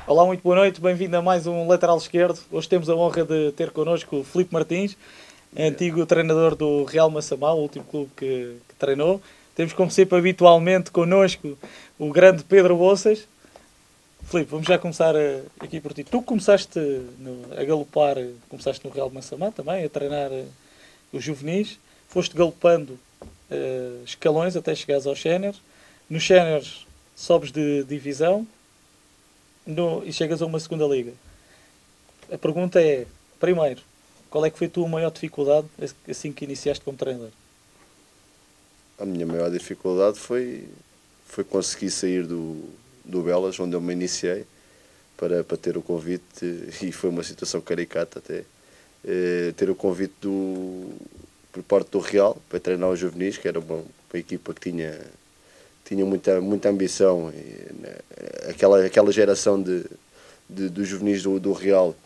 Olá, muito boa noite, bem-vindo a mais um lateral esquerdo. Hoje temos a honra de ter connosco o Filipe Martins, antigo treinador do Real Massamá, o último clube que treinou. Temos, como sempre, habitualmente connosco o grande Pedro Bolsas. Filipe, vamos já começar aqui por ti. Tu começaste a galopar, começaste no Real Massamá também, a treinar os juvenis. Foste galopando escalões até chegares aos séniores. Nos séniores sobes de divisão e chegas a uma segunda liga. A pergunta é, primeiro, qual é que foi a tua maior dificuldade assim que iniciaste como treinador? A minha maior dificuldade foi conseguir sair do Belas, onde eu me iniciei, para ter o convite, e foi uma situação caricata até, ter o convite por parte do Real para treinar os juvenis, que era uma equipa que tinha muita ambição. E, aquela geração dos juvenis do Real,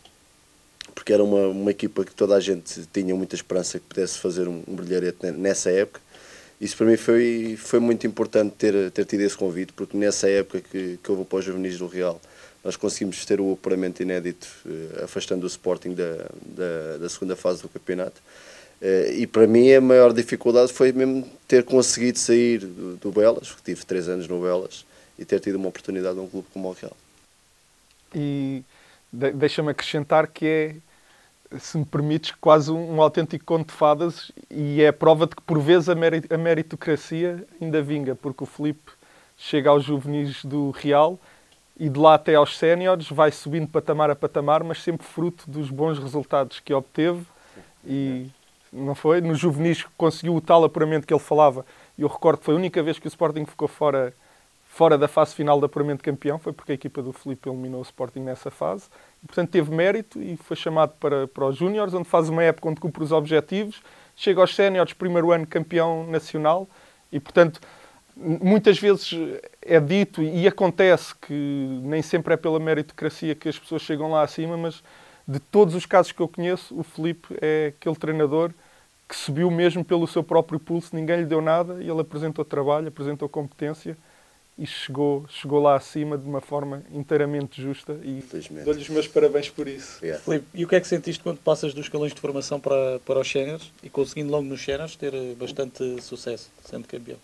porque era uma equipa que toda a gente tinha muita esperança que pudesse fazer um brilharete nessa época. Isso para mim foi muito importante ter tido esse convite, porque nessa época que eu vou para os juvenis do Real, nós conseguimos ter o apuramento inédito, afastando o Sporting da segunda fase do campeonato. E para mim a maior dificuldade foi mesmo ter conseguido sair do Belas, porque tive 3 anos no Belas, e ter tido uma oportunidade num clube como o Real. E deixa-me acrescentar que é, se me permites, quase um autêntico conto de fadas, e é a prova de que por vezes a meritocracia ainda vinga, porque o Filipe chega aos juvenis do Real e de lá até aos séniores vai subindo patamar a patamar, mas sempre fruto dos bons resultados que obteve. E não foi? Nos juvenis conseguiu o tal apuramento que ele falava, e eu recordo que foi a única vez que o Sporting ficou fora da fase final do apuramento de campeão, foi porque a equipa do Filipe eliminou o Sporting nessa fase. E, portanto, teve mérito e foi chamado para os Júniores, onde faz uma época onde cumpre os objetivos, chega aos séniores, primeiro ano campeão nacional, e, portanto, muitas vezes é dito e acontece que nem sempre é pela meritocracia que as pessoas chegam lá acima, mas de todos os casos que eu conheço, o Filipe é aquele treinador que subiu mesmo pelo seu próprio pulso, ninguém lhe deu nada, e ele apresentou trabalho, apresentou competência e chegou lá acima de uma forma inteiramente justa, e dou-lhe os meus parabéns por isso. Obrigado. Filipe, e o que é que sentiste quando passas dos escalões de formação para os séniores e conseguindo logo nos séniores ter bastante sucesso, sendo campeão?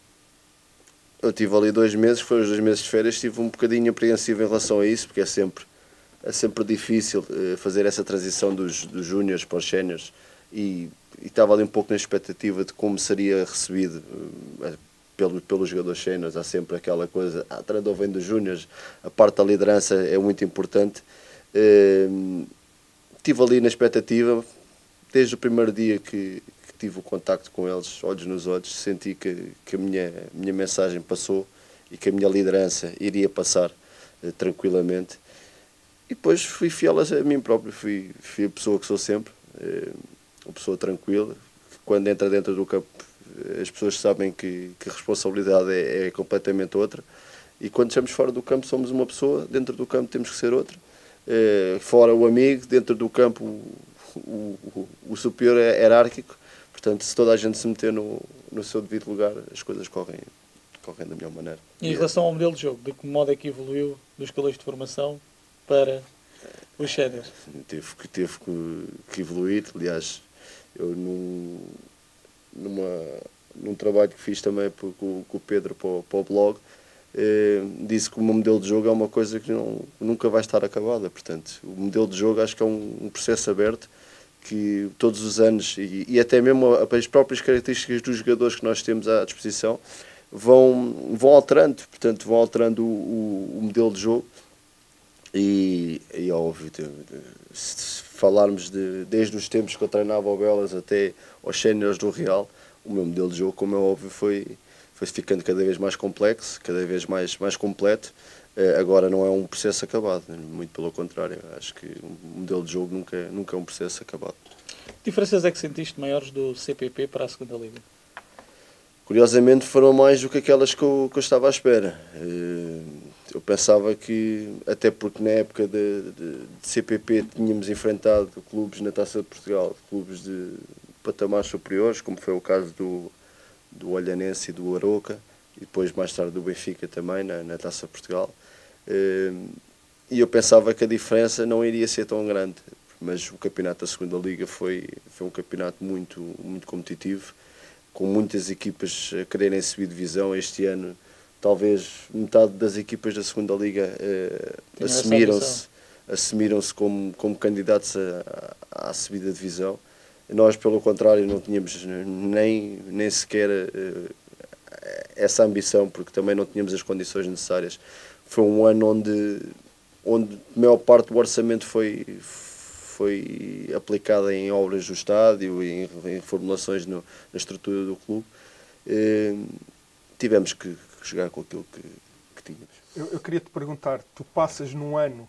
Eu tive ali 2 meses, foram os 2 meses de férias, estive um bocadinho apreensivo em relação a isso, porque é sempre difícil fazer essa transição dos júniores para os séniores, e estava ali um pouco na expectativa de como seria recebido pelos jogadores séniores. Há sempre aquela coisa, a treinador vem dos júniores, a parte da liderança é muito importante. Estive ali na expectativa, desde o primeiro dia que tive o contacto com eles, olhos nos olhos, senti que a minha mensagem passou e que a minha liderança iria passar tranquilamente. E depois fui fiel a mim próprio, fui a pessoa que sou sempre, uma pessoa tranquila. Quando entra dentro do campo, as pessoas sabem que a responsabilidade é completamente outra, e quando estamos fora do campo somos uma pessoa, dentro do campo temos que ser outra. Fora o amigo, dentro do campo o superior é hierárquico. Portanto, se toda a gente se meter no seu devido lugar, as coisas correm da melhor maneira. E em relação ao modelo de jogo, de que modo é que evoluiu dos escalões de formação para os séniores? Teve que evoluir. Aliás, eu num trabalho que fiz também com o Pedro para o blog, disse que o meu modelo de jogo é uma coisa que nunca vai estar acabada. Portanto, o modelo de jogo acho que é um processo aberto, que todos os anos, e até mesmo as próprias características dos jogadores que nós temos à disposição, vão alterando. Portanto, vão alterando o modelo de jogo. E óbvio, se falarmos desde os tempos que eu treinava ao Belas até aos séniores do Real, o meu modelo de jogo, como é óbvio, foi ficando cada vez mais complexo, cada vez mais completo. Agora não é um processo acabado, muito pelo contrário. Acho que o modelo de jogo nunca é um processo acabado. Que diferenças é que sentiste maiores do CPP para a segunda liga? Curiosamente foram mais do que aquelas que eu estava à espera. Eu pensava que, até porque na época de CPP tínhamos enfrentado clubes na Taça de Portugal, clubes de patamares superiores, como foi o caso do Olhanense e do Aroca, e depois mais tarde do Benfica também na Taça de Portugal. e eu pensava que a diferença não iria ser tão grande, mas o campeonato da segunda liga foi um campeonato muito, muito competitivo, com muitas equipas a quererem subir divisão. Este ano talvez metade das equipas da segunda liga assumiram-se como candidatos à subida de divisão. Nós, pelo contrário, não tínhamos nem sequer essa ambição, porque também não tínhamos as condições necessárias. Foi um ano onde a maior parte do orçamento foi aplicada em obras do estádio, em reformulações na estrutura do clube. Tivemos que jogar com aquilo que tínhamos. Eu queria te perguntar, tu passas num ano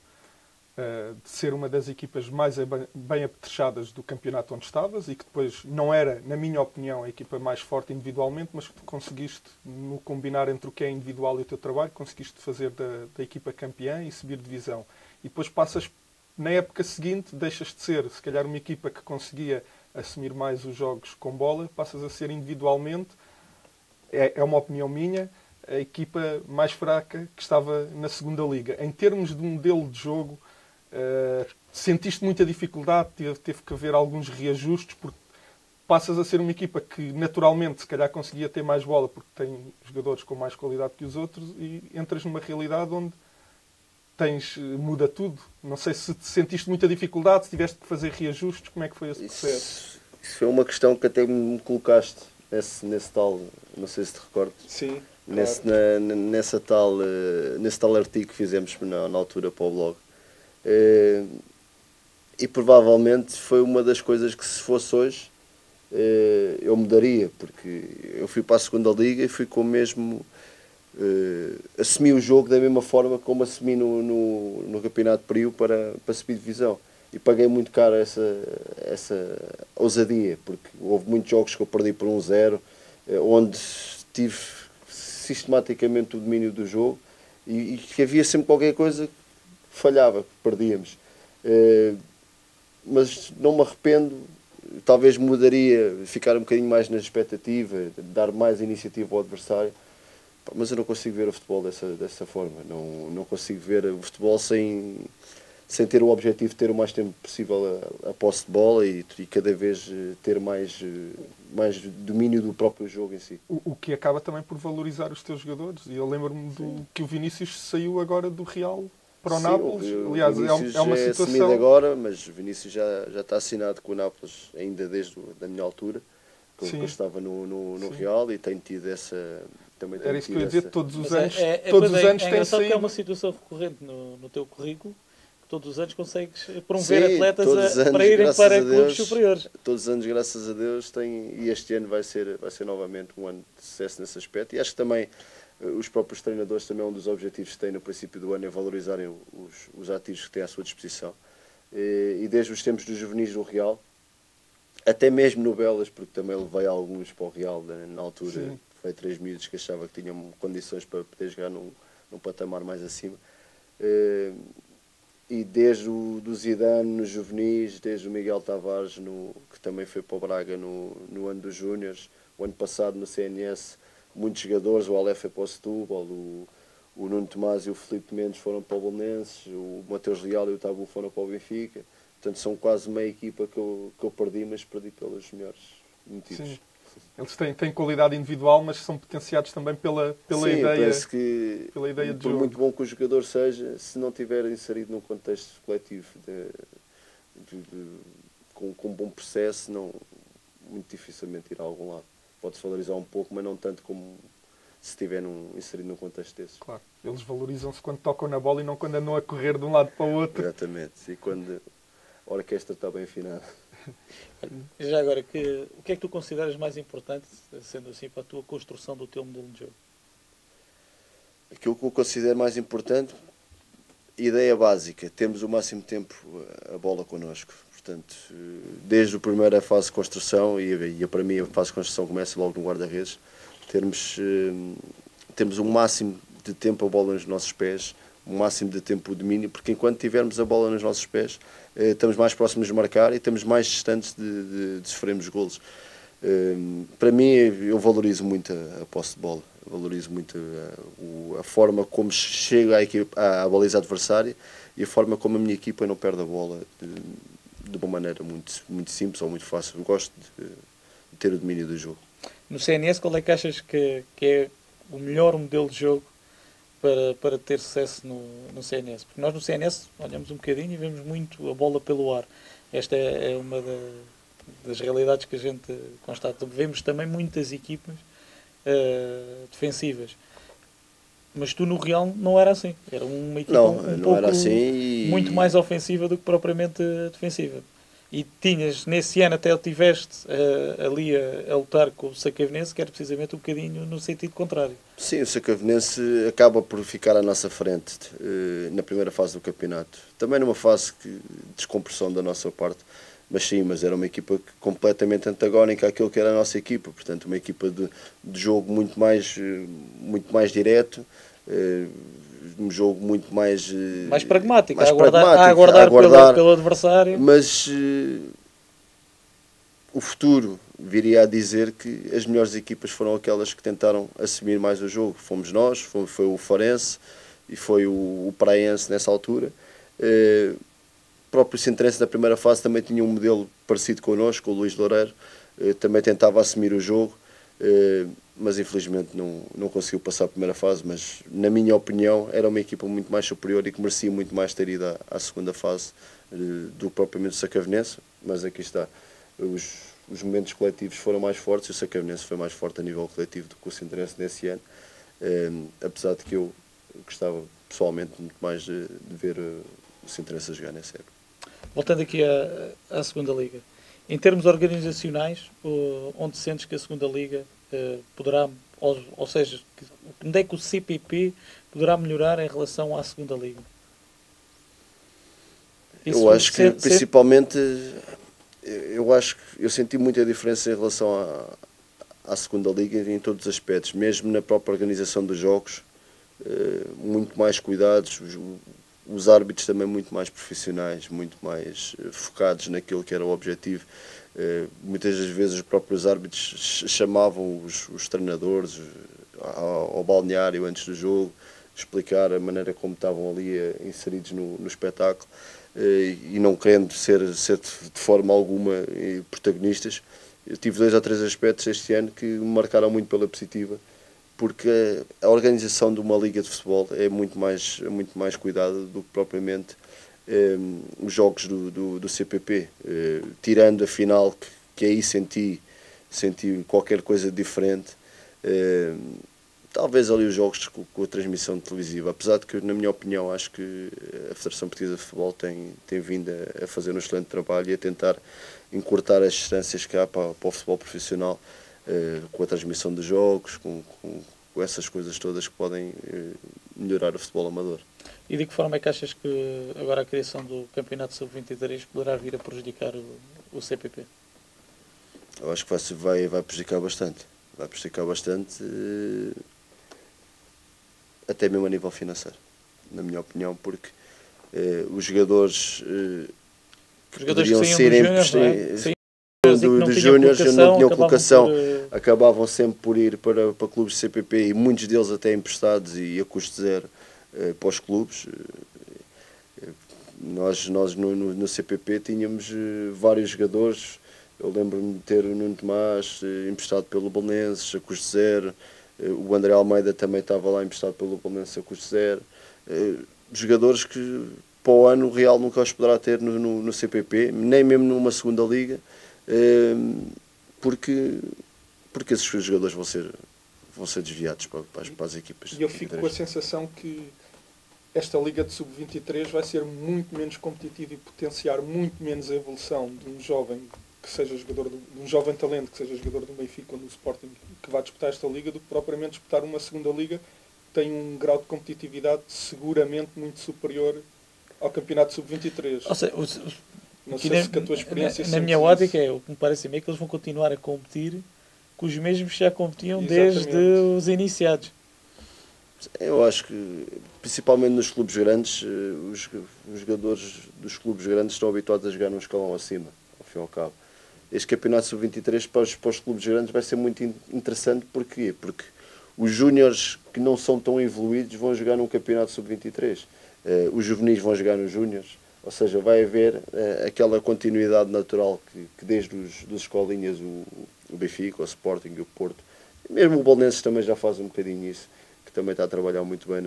de ser uma das equipas mais bem apetrechadas do campeonato onde estavas e que depois não era, na minha opinião, a equipa mais forte individualmente, mas que tu conseguiste, no combinar entre o que é individual e o teu trabalho, conseguiste fazer da equipa campeã e subir divisão. E depois passas, na época seguinte, deixas de ser, se calhar, uma equipa que conseguia assumir mais os jogos com bola, passas a ser individualmente, é uma opinião minha, a equipa mais fraca que estava na segunda liga. Em termos de modelo de jogo, sentiste muita dificuldade, teve que haver alguns reajustes, porque passas a ser uma equipa que naturalmente se calhar conseguia ter mais bola porque tem jogadores com mais qualidade que os outros, e entras numa realidade onde muda tudo. Não sei se te sentiste muita dificuldade, se tiveste que fazer reajustes, como é que foi esse processo? Isso foi uma questão que até me colocaste nesse tal, não sei se te recordas. Sim. Nesse tal artigo que fizemos na altura para o blog. E provavelmente foi uma das coisas que, se fosse hoje, eu mudaria, porque eu fui para a segunda liga e fui com o mesmo, assumi o jogo da mesma forma como assumi no campeonato de Priu para subir divisão, e paguei muito caro essa ousadia, porque houve muitos jogos que eu perdi por 1-0, onde tive sistematicamente o domínio do jogo, e que havia sempre qualquer coisa que falhava, que perdíamos. Mas não me arrependo, talvez mudaria, ficar um bocadinho mais na expectativa, dar mais iniciativa ao adversário, mas eu não consigo ver o futebol dessa forma. Não consigo ver o futebol sem ter o objetivo de ter o mais tempo possível a posse de bola e cada vez ter mais domínio do próprio jogo em si. O que acaba também por valorizar os teus jogadores. E eu lembro-me que o Vinícius saiu agora do Real para o Nápoles. Aliás, é uma situação... assumido agora, mas o Vinícius já está assinado com o Nápoles ainda desde a minha altura, quando eu estava no Real, e tenho tido essa... Também era isso que eu ia dizer, todos os anos tem saído. Que é uma situação recorrente no teu currículo, que todos os anos consegues promover atletas para irem para clubes superiores. Todos os anos, graças a Deus, e este ano vai ser novamente um ano de sucesso nesse aspecto, e acho que também os próprios treinadores, também um dos objetivos que têm no princípio do ano é valorizarem os ativos que têm à sua disposição, e desde os tempos dos juvenis do Real, até mesmo no Belas, porque também levei alguns para o Real na altura. Sim. Foi 3 miúdos que achava que tinham condições para poder jogar num patamar mais acima. E desde o do Zidane nos juvenis, desde o Miguel Tavares, que também foi para o Braga no ano dos Júniores, o ano passado no CNS, muitos jogadores, o Alé foi para o Setúbal, o Nuno Tomás e o Filipe Mendes foram para o Bolonenses, o Mateus Leal e o Tabu foram para o Benfica. Portanto, são quase meia equipa que eu perdi, mas perdi pelos melhores motivos. Sim. Eles têm qualidade individual, mas são potenciados também pela Sim, ideia. Penso que, pela ideia de por jogo. muito bom que o jogador seja, se não estiver inserido num contexto coletivo com um bom processo, muito dificilmente irá a algum lado. Pode-se valorizar um pouco, mas não tanto como se estiver inserido num contexto desses. Claro, eles valorizam-se quando tocam na bola e não quando andam a correr de um lado para o outro. Exatamente, e quando a orquestra está bem afinada. Já agora, o que é que tu consideras mais importante, sendo assim, para a tua construção do teu modelo de jogo? Aquilo que eu considero mais importante, ideia básica, temos o máximo tempo a bola connosco. Portanto, desde a primeira fase de construção, e para mim a fase de construção começa logo no guarda-redes, temos o máximo de tempo a bola nos nossos pés, o máximo de tempo o domínio, porque enquanto tivermos a bola nos nossos pés, estamos mais próximos de marcar e estamos mais distantes de sofrermos golos. Para mim, eu valorizo muito a posse de bola. Valorizo muito a forma como chega à baliza adversária e a forma como a minha equipa não perde a bola de uma maneira muito simples ou muito fácil. Eu gosto de ter o domínio do jogo. No CNS, qual é que achas que é o melhor modelo de jogo para ter sucesso no CNS? Porque nós no CNS olhamos um bocadinho e vemos muito a bola pelo ar. Esta é uma das realidades que a gente constata. Vemos também muitas equipas defensivas. Mas tu no Real não era assim. Era uma equipa não pouco, era assim muito mais ofensiva do que propriamente defensiva. E tinhas, nesse ano até tiveste ali a lutar com o Sacavenense, que era precisamente um bocadinho no sentido contrário. Sim, o Sacavenense acaba por ficar à nossa frente na primeira fase do campeonato. Também numa fase de descompressão da nossa parte. Mas era uma equipa completamente antagónica àquilo que era a nossa equipa. Portanto, uma equipa de jogo muito mais direto, um jogo muito mais pragmático, mais a aguardar pelo adversário. Mas o futuro viria a dizer que as melhores equipas foram aquelas que tentaram assumir mais o jogo. Fomos nós, foi o Farense e foi o Praense nessa altura. O próprio Sintrense na primeira fase também tinha um modelo parecido connosco, o Luís Loureiro, também tentava assumir o jogo, mas infelizmente não conseguiu passar a primeira fase, mas na minha opinião era uma equipa muito mais superior e que merecia muito mais ter ido à segunda fase do que propriamente o Sacavenense, mas aqui está, os momentos coletivos foram mais fortes e o Sacavenense foi mais forte a nível coletivo do que o Sintrense nesse ano, apesar de que eu gostava pessoalmente muito mais de ver o Sintrense a jogar nessa época. Voltando aqui à segunda Liga, em termos organizacionais, onde sentes que a segunda Liga poderá, ou seja, onde é que o CPP poderá melhorar em relação à segunda Liga? Eu acho que principalmente, eu senti muita diferença em relação à segunda Liga em todos os aspectos, mesmo na própria organização dos jogos, muito mais cuidados, os árbitros também muito mais profissionais, muito mais focados naquilo que era o objetivo. Muitas das vezes os próprios árbitros chamavam os treinadores ao balneário antes do jogo, explicar a maneira como estavam ali inseridos no espetáculo e não querendo ser de forma alguma protagonistas. Eu tive 2 ou 3 aspectos este ano que me marcaram muito pela positiva, porque a organização de uma liga de futebol é muito mais cuidada do que propriamente os jogos do CPP. Tirando a final, que aí senti qualquer coisa diferente, talvez ali os jogos com a transmissão televisiva, apesar de que, na minha opinião, acho que a Federação Portuguesa de Futebol tem vindo a fazer um excelente trabalho e a tentar encurtar as distâncias que há para o futebol profissional, com a transmissão dos jogos, com essas coisas todas que podem melhorar o futebol amador. E de que forma é que achas que agora a criação do Campeonato Sub-23 poderá vir a prejudicar o CPP? Eu acho que vai prejudicar bastante. Vai prejudicar bastante, até mesmo a nível financeiro, na minha opinião, porque os jogadores que poderiam ser dos júniores não tinham colocação, acabavam sempre por ir para clubes de CPP e muitos deles até emprestados e a custo zero para os clubes. Nós no CPP tínhamos vários jogadores. Eu lembro-me de ter o Nuno Tomás emprestado pelo Belenenses a custo zero, o André Almeida também estava lá emprestado pelo Belenenses a custo zero. Jogadores que para o ano o Real nunca os poderá ter no CPP, nem mesmo numa segunda liga, porque esses jogadores vão ser desviados para as equipas. E eu fico com a sensação que esta Liga de Sub-23 vai ser muito menos competitiva e potenciar muito menos a evolução de um jovem que seja jogador, de um jovem talento que seja jogador do Benfica ou do Sporting que vai disputar esta Liga, do que propriamente disputar uma segunda Liga que tem um grau de competitividade seguramente muito superior ao Campeonato Sub-23. Ou seja, não sei se a tua experiência na minha ótica o que me parece a mim é que eles vão continuar a competir com os mesmos que já competiam. Exatamente. Desde os iniciados. Eu acho que, principalmente nos clubes grandes, os jogadores dos clubes grandes estão habituados a jogar num escalão acima, ao fim e ao cabo. Este campeonato sub-23 para os clubes grandes vai ser muito interessante. Porquê? Porque os júniores que não são tão evoluídos vão jogar num campeonato sub-23. Os juvenis vão jogar nos júniores. Ou seja, vai haver aquela continuidade natural que desde das escolinhas, o Benfica, o Sporting e o Porto, mesmo o Belenenses também já faz um bocadinho isso, que também está a trabalhar muito bem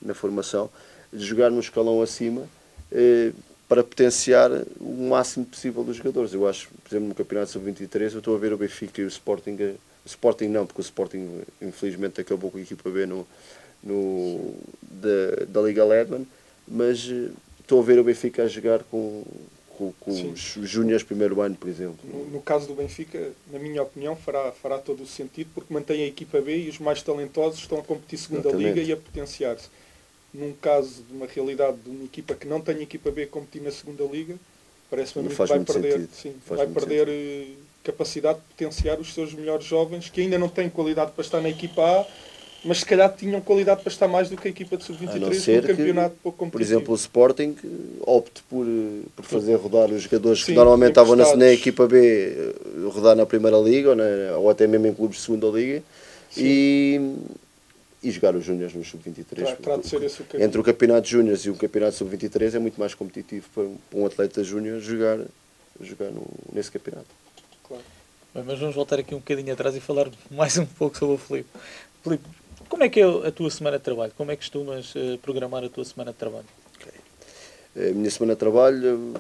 na formação, de jogar no escalão acima, para potenciar o máximo possível dos jogadores. Eu acho, por exemplo, no Campeonato Sub-23, eu estou a ver o Benfica e o Sporting, não, porque o Sporting infelizmente acabou com a equipa B da Liga Alemã, mas estou a ver o Benfica a jogar com os júniores primeiro ano, por exemplo. No caso do Benfica, na minha opinião, fará todo o sentido, porque mantém a equipa B e os mais talentosos estão a competir segunda Liga e a potenciar-se. Num caso de uma realidade de uma equipa que não tem equipa B a competir na segunda Liga, parece-me que vai perder capacidade de potenciar os seus melhores jovens, que ainda não têm qualidade para estar na equipa A, mas se calhar tinham qualidade para estar mais do que a equipa de sub-23 no campeonato pouco competitivo. Por exemplo, o Sporting opte por fazer rodar os jogadores que normalmente estavam na equipa B, rodar na Primeira Liga ou até mesmo em clubes de segunda Liga, e jogar os júniores no sub-23. Entre o campeonato de júniores e o campeonato sub-23 é muito mais competitivo para um atleta júnior jogar nesse campeonato. Claro. Bem, mas vamos voltar aqui um bocadinho atrás e falar mais um pouco sobre o Filipe. Filipe, como é que é a tua semana de trabalho? Como é que costumas programar a tua semana de trabalho? A minha semana de trabalho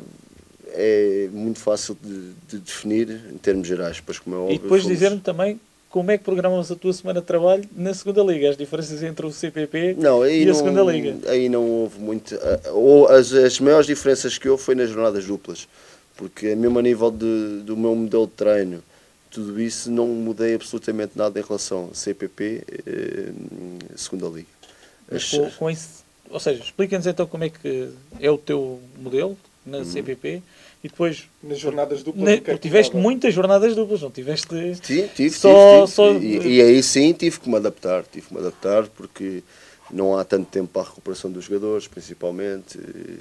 é muito fácil de definir em termos gerais. Depois, como é óbvio, e depois dizer-me também como é que programas a tua semana de trabalho na segunda Liga, as diferenças entre o CPP e a segunda Liga. Aí não houve muito. Ou as maiores diferenças que houve foi nas jornadas duplas, porque mesmo a nível do meu modelo de treino, tudo isso não mudei absolutamente nada em relação ao CPP, segunda Liga. Mas com isso, ou seja, explica-nos então como é que é o teu modelo na CPP. E depois, nas jornadas duplas, tiveste muitas jornadas duplas, não tiveste? Tive. E aí sim tive que me adaptar, porque não há tanto tempo para a recuperação dos jogadores, principalmente.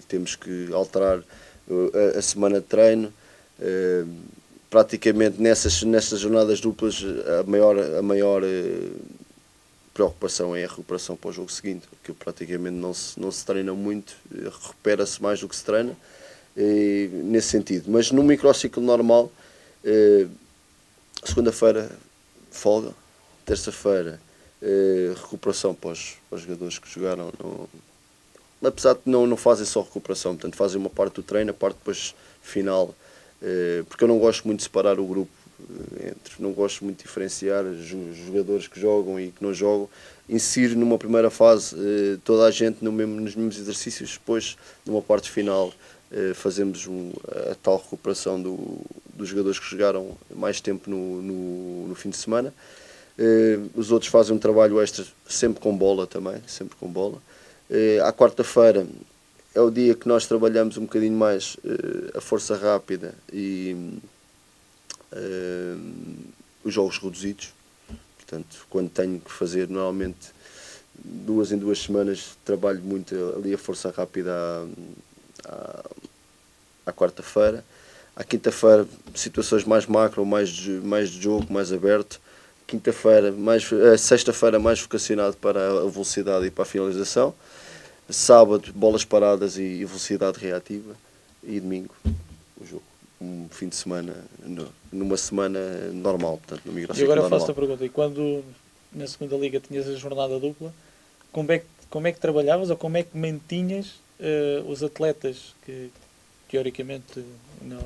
Temos que alterar a semana de treino. Praticamente nessas jornadas duplas a maior preocupação é a recuperação para o jogo seguinte, porque praticamente não se treina muito, recupera-se mais do que se treina. Nesse sentido, mas no microciclo normal, segunda-feira folga, terça-feira recuperação para os jogadores que jogaram, apesar de não fazem só recuperação, portanto fazem uma parte do treino, a parte depois final, porque eu não gosto muito de separar o grupo, não gosto muito de diferenciar os jogadores que jogam e que não jogam, insiro numa primeira fase toda a gente nos mesmos exercícios, depois numa parte final fazemos a tal recuperação dos jogadores que jogaram mais tempo no fim de semana. Os outros fazem um trabalho extra sempre com bola também, à quarta-feira é o dia que nós trabalhamos um bocadinho mais a força rápida e os jogos reduzidos. Portanto, quando tenho que fazer normalmente 2 em 2 semanas, trabalho muito ali a força rápida à quarta-feira. À quinta-feira, situações mais macro, mais de jogo, mais aberto. Sexta-feira, mais vocacionado para a velocidade e para a finalização. Sábado, bolas paradas e velocidade reativa. E domingo, o jogo. Um fim de semana, numa semana normal, portanto, no microciclo normal. E agora faço a pergunta, e quando na segunda Liga tinhas a jornada dupla, como é que trabalhavas ou como é que mantinhas os atletas que teoricamente não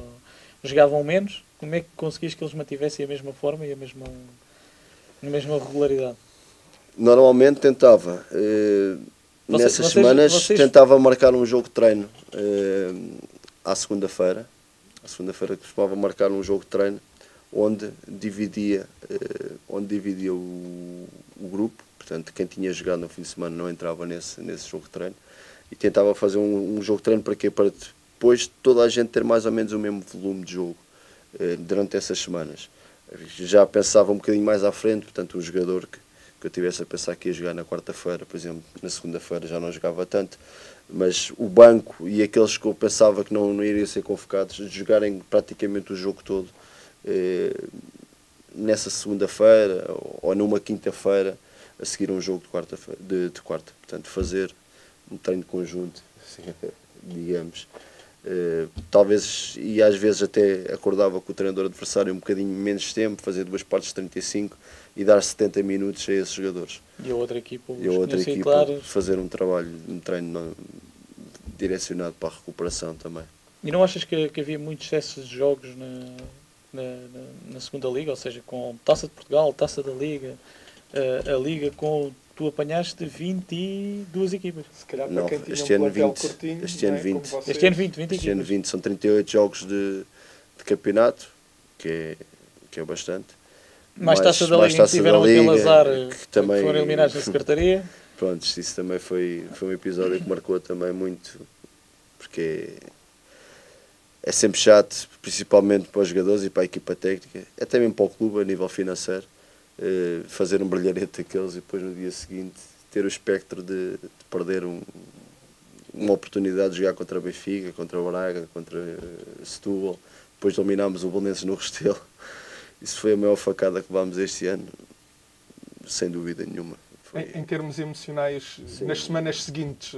jogavam menos, como é que conseguias que eles mantivessem a mesma forma e a mesma regularidade? Normalmente tentava, nessas semanas, tentava marcar um jogo de treino à segunda-feira. À segunda-feira costumava marcar um jogo de treino onde dividia o grupo, portanto quem tinha jogado no fim de semana não entrava nesse jogo de treino, e tentava fazer um jogo de treino para quê? Para depois toda a gente ter mais ou menos o mesmo volume de jogo durante essas semanas. Já pensava um bocadinho mais à frente, portanto um jogador que eu tivesse a pensar que ia jogar na quarta-feira, por exemplo, na segunda-feira já não jogava tanto, mas o banco e aqueles que eu pensava que não iriam ser convocados, jogarem praticamente o jogo todo nessa segunda-feira ou numa quinta-feira, a seguir um jogo de quarta. Portanto, fazer um treino conjunto, assim, digamos. Talvez, e às vezes até acordava com o treinador adversário um bocadinho menos tempo, fazer 2 partes de 35 e dar 70 minutos a esses jogadores. E a outra equipa, fazer um trabalho, um treino direcionado para a recuperação também. E não achas que havia muitos excessos de jogos na segunda liga, ou seja, com Taça de Portugal, Taça da Liga, a liga com... Tu apanhaste 22 equipas. Se calhar para não, quem tinha este ano 20, curtinho, este ano 20. Este ano 20 este ano 20 são 38 jogos de campeonato, que é bastante. Mais Taça da Liga, que tiveram aquele azar que também foram eliminados na secretaria. Pronto, isso também foi um episódio que marcou também muito, porque é sempre chato, principalmente para os jogadores e para a equipa técnica, até mesmo para o clube a nível financeiro. Fazer um brilharete daqueles e depois no dia seguinte ter o espectro de perder uma oportunidade de jogar contra a Benfica, contra o Braga, contra Setúbal, depois dominámos o Belenenses no Restelo. Isso foi a maior facada que levámos este ano, sem dúvida nenhuma. Em termos emocionais, sim, nas semanas seguintes,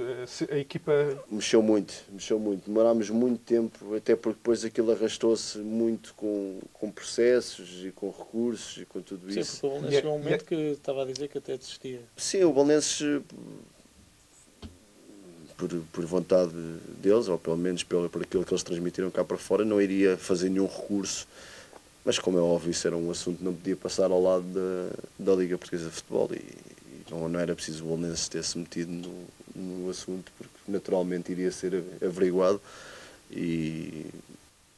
a equipa... Mexeu muito. Demorámos muito tempo, até porque depois aquilo arrastou-se muito com processos e com recursos e com tudo isso. Sim, porque o Belenenses chegou um momento que estava a dizer que até desistia. Sim, o Belenenses, por vontade deles, ou pelo menos por aquilo que eles transmitiram cá para fora, não iria fazer nenhum recurso. Mas, como é óbvio, isso era um assunto que não podia passar ao lado da Liga Portuguesa de Futebol e não era preciso o Belenenses ter-se metido no assunto, porque naturalmente iria ser averiguado e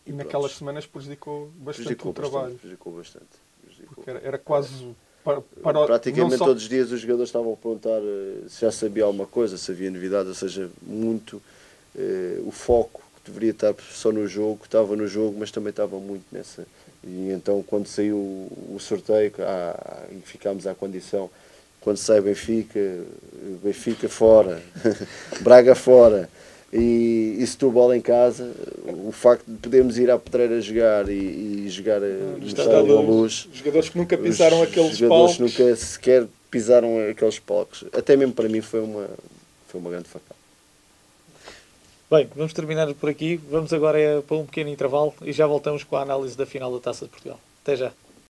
naquelas semanas prejudicou bastante o trabalho. Prejudicou bastante. Porque era quase... Praticamente todos os dias os jogadores estavam a perguntar se já sabia alguma coisa, se havia novidade, ou seja, muito o foco que deveria estar só no jogo, estava no jogo, mas também estava muito nessa. E então quando saiu o sorteio e ficámos à condição, quando sai Benfica fora, Braga fora e Setúbal em casa, o facto de podermos ir à Pedreira jogar e jogar no Estádio da Luz, jogadores que nunca pisaram aqueles jogadores palcos, nunca sequer pisaram aqueles palcos, até mesmo para mim foi uma grande facada. Bem, vamos terminar por aqui, vamos agora para um pequeno intervalo e já voltamos com a análise da final da Taça de Portugal. Até já.